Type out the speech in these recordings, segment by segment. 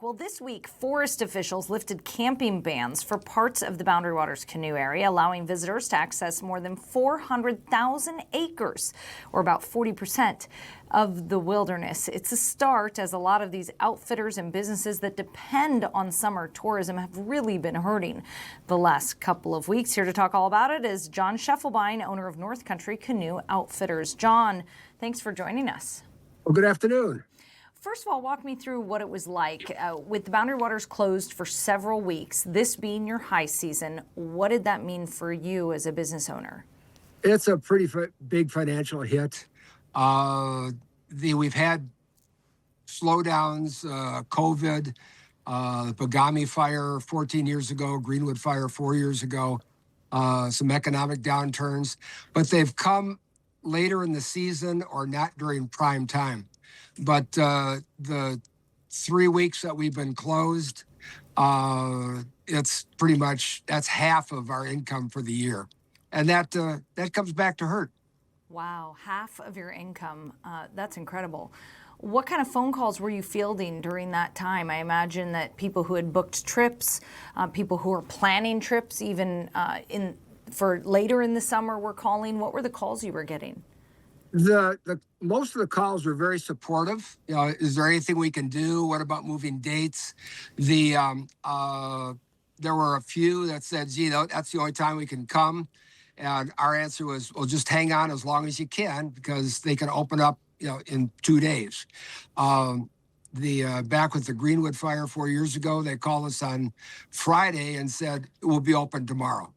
Well, this week, forest officials lifted camping bans for parts of the Boundary Waters Canoe area, allowing visitors to access more than 400,000 acres, or about 40% of the wilderness. It's a start, as a lot of these outfitters and businesses that depend on summer tourism have really been hurting the last couple of weeks. Here to talk all about it is John Schiefelbein, owner of Country Canoe Outfitters. John, thanks for joining us. Well, good afternoon. First of all, walk me through what it was like with the Boundary Waters closed for several weeks, this being your high season. What did that mean for you as a business owner? It's a pretty big financial hit. We've had slowdowns, COVID, the Pagami fire 14 years ago, Greenwood fire 4 years ago, some economic downturns, but they've come later in the season or not during prime time. But the 3 weeks that we've been closed, it's pretty much, that's half of our income for the year. And that comes back to hurt. Wow, half of your income. That's incredible. What kind of phone calls were you fielding during that time? I imagine that people who had booked trips, people who were planning trips, even for later in the summer were calling. What were the calls you were getting? Most of the calls were very supportive. You know, is there anything we can do? What about moving dates? There were a few that said, gee, that's the only time we can come. And our answer was, well, just hang on as long as you can, because they can open up, in 2 days. Back with the Greenwood fire 4 years ago, they called us on Friday and said, it will be open tomorrow.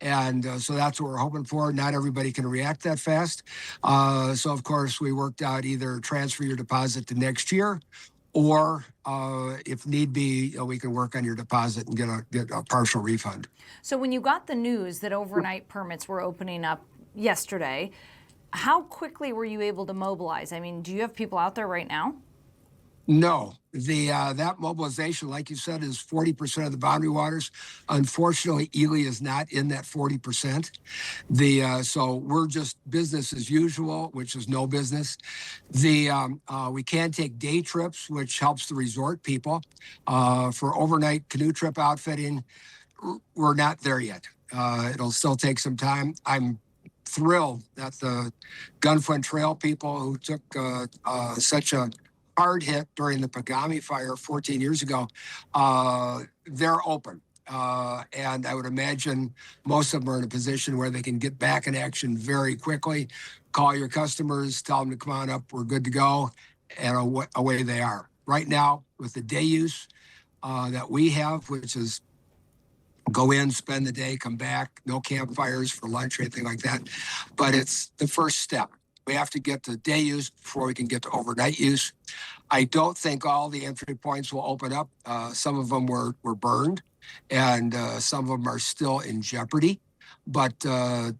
And so that's what we're hoping for. Not everybody can react that fast. So, of course, we worked out either transfer your deposit to next year, or if need be, we can work on your deposit and get a partial refund. So when you got the news that overnight permits were opening up yesterday, how quickly were you able to mobilize? I mean, do you have people out there right now? No, that mobilization, like you said, is 40% of the Boundary Waters. Unfortunately, Ely is not in that 40%. So we're just business as usual, which is no business. We can take day trips, which helps the resort people. For overnight canoe trip outfitting, we're not there yet. It'll still take some time. I'm thrilled that the Gunflint Trail people who took such a hard hit during the Pagami fire 14 years ago, they're open. And I would imagine most of them are in a position where they can get back in action very quickly. Call your customers, tell them to come on up, we're good to go, and away they are. Right now, with the day use that we have, which is go in, spend the day, come back, no campfires for lunch or anything like that, but it's the first step. We have to get to day use before we can get to overnight use. I don't think all the entry points will open up. Some of them were burned, and some of them are still in jeopardy. But the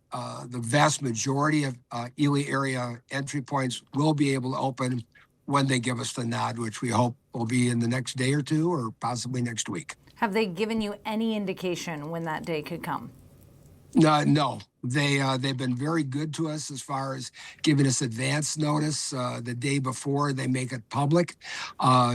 vast majority of Ely area entry points will be able to open when they give us the nod, which we hope will be in the next day or two, or possibly next week. Have they given you any indication when that day could come? No, they've been very good to us as far as giving us advance notice the day before they make it public,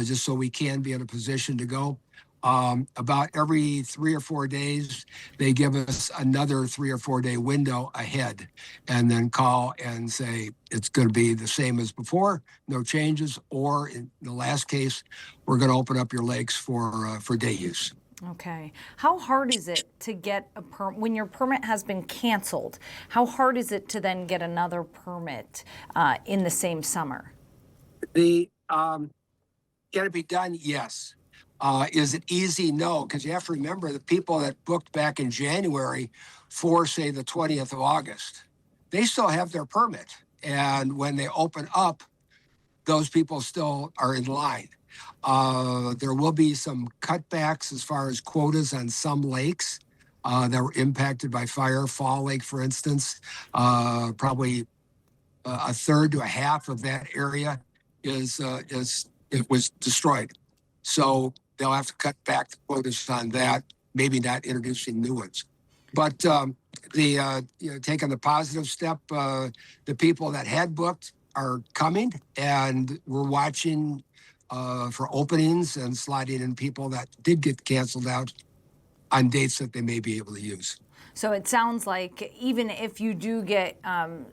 just so we can be in a position to go. About every 3 or 4 days, they give us another 3 or 4 day window ahead, and then call and say it's going to be the same as before, no changes, or in the last case, we're going to open up your lakes for day use. Okay. How hard is it to get a permit when your permit has been canceled? How hard is it to then get another permit in the same summer? Can it be done? Yes. Is it easy? No, because you have to remember the people that booked back in January for, say, the 20th of August, they still have their permit. And when they open up, those people still are in line. There will be some cutbacks as far as quotas on some lakes that were impacted by fire. Fall Lake, for instance, probably a third to a half of that area it was destroyed. So they'll have to cut back the quotas on that, maybe not introducing new ones. But taking the positive step, the people that had booked are coming, and we're watching for openings and sliding in people that did get canceled out on dates that they may be able to use. So it sounds like even if you do get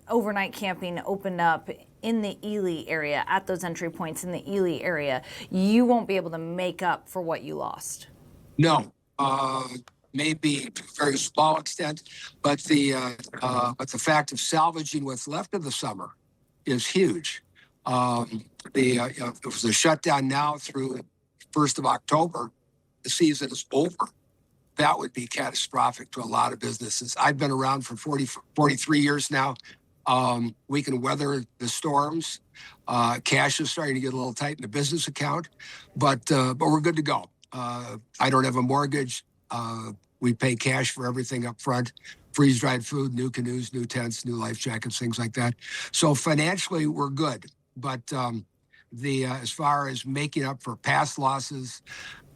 overnight camping opened up in the Ely area, at those entry points in the Ely area, you won't be able to make up for what you lost. No, maybe to a very small extent, but the fact of salvaging what's left of the summer is huge. If it was a shutdown now through 1st of October, the season is over. That would be catastrophic to a lot of businesses. I've been around for 43 years now. We can weather the storms. Cash is starting to get a little tight in the business account, but we're good to go. I don't have a mortgage. We pay cash for everything up front, freeze-dried food, new canoes, new tents, new life jackets, things like that. So financially, we're good. But as far as making up for past losses,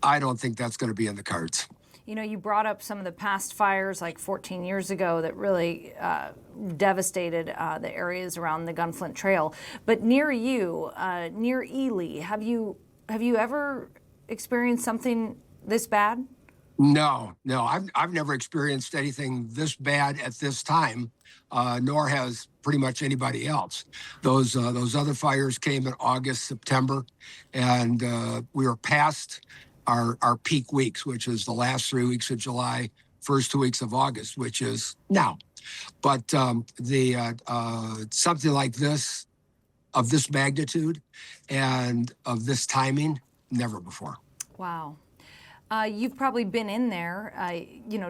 I don't think that's going to be in the cards. You know, you brought up some of the past fires like 14 years ago that really devastated the areas around the Gunflint Trail. But near you, near Ely, have you ever experienced something this bad? No. I've never experienced anything this bad at this time, nor has pretty much anybody else. Those other fires came in August, September, and we were past our peak weeks, which is the last 3 weeks of July, first 2 weeks of August, which is now. But something like this, of this magnitude and of this timing, never before. Wow. You've probably been in there,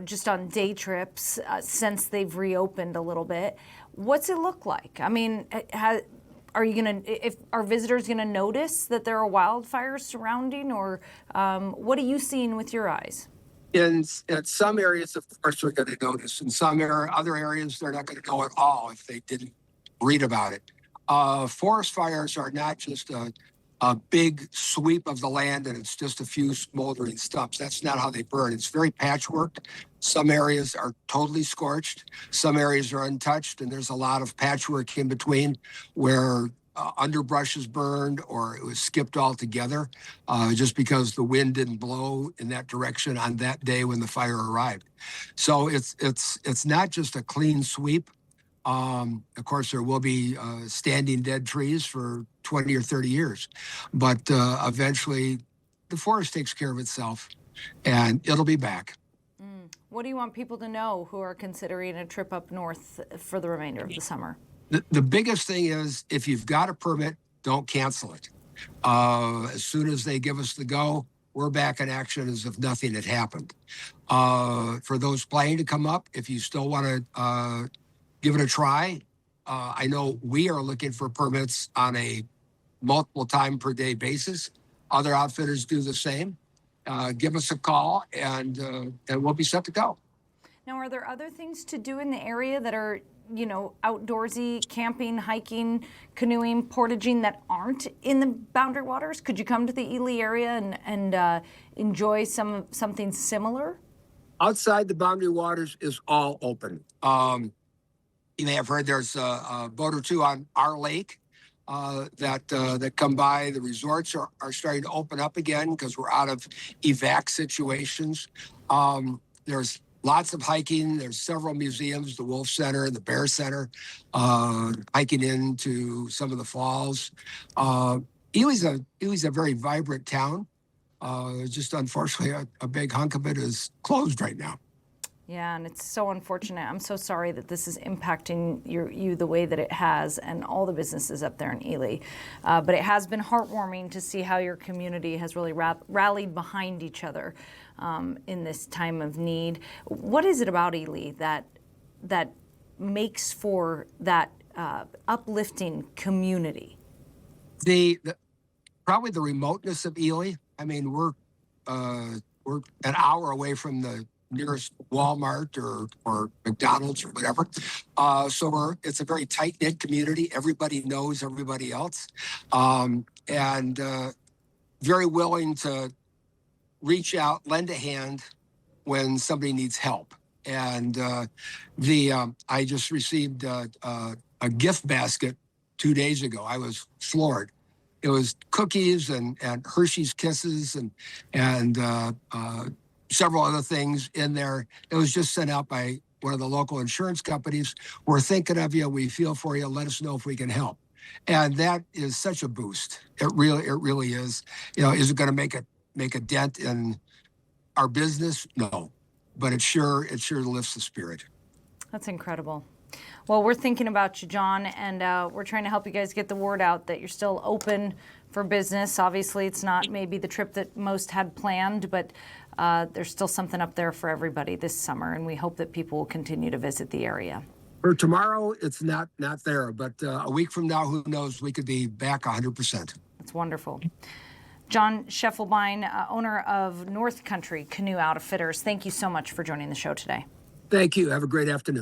just on day trips since they've reopened a little bit. What's it look like? I mean, are visitors gonna notice that there are wildfires surrounding, or what are you seeing with your eyes? In some areas, of course, they're going to notice. In other areas, they're not going to know at all if they didn't read about it. Forest fires are not just a big sweep of the land and it's just a few smoldering stumps. That's not how they burn. It's very patchworked. Some areas are totally scorched. Some areas are untouched, and there's a lot of patchwork in between where underbrush is burned or it was skipped altogether just because the wind didn't blow in that direction on that day when the fire arrived. So it's not just a clean sweep. Of course, there will be standing dead trees for 20 or 30 years, but eventually the forest takes care of itself and it'll be back. What do you want people to know who are considering a trip up north for the remainder of the summer? The biggest thing is, if you've got a permit, don't cancel it. As soon as they give us the go, we're back in action as if nothing had happened. For those planning to come up, if you still want to give it a try, I know we are looking for permits on a multiple time per day basis. Other outfitters do the same. Give us a call and we'll be set to go. Now, are there other things to do in the area that are, outdoorsy, camping, hiking, canoeing, portaging that aren't in the Boundary Waters? Could you come to the Ely area and enjoy something similar? Outside the Boundary Waters is all open. You may have heard there's a boat or two on our lake that come by. The resorts are starting to open up again because we're out of evac situations. There's lots of hiking. There's several museums, the Wolf Center, the Bear Center, hiking into some of the falls. Ely's a very vibrant town. Just unfortunately, a big hunk of it is closed right now. Yeah, and it's so unfortunate. I'm so sorry that this is impacting you the way that it has and all the businesses up there in Ely. But it has been heartwarming to see how your community has really rallied behind each other in this time of need. What is it about Ely that makes for that uplifting community? Probably the remoteness of Ely. I mean, we're an hour away from the nearest Walmart or McDonald's or whatever. So it's a very tight-knit community. Everybody knows everybody else. And very willing to reach out, lend a hand when somebody needs help. And I just received a gift basket 2 days ago. I was floored. it was cookies and Hershey's Kisses and several other things in there. It was just sent out by one of the local insurance companies. We're thinking of you. We feel for you. Let us know if we can help. And that is such a boost. It really is. You know, is it going to make a dent in our business? No, but it sure lifts the spirit. That's incredible. Well, we're thinking about you, John, and we're trying to help you guys get the word out that you're still open for business. Obviously, it's not maybe the trip that most had planned, but there's still something up there for everybody this summer, and we hope that people will continue to visit the area. For tomorrow, it's not there, but a week from now, who knows? We could be back 100%. That's wonderful. John Schiefelbein, owner of Country Canoe Outfitters, thank you so much for joining the show today. Thank you. Have a great afternoon.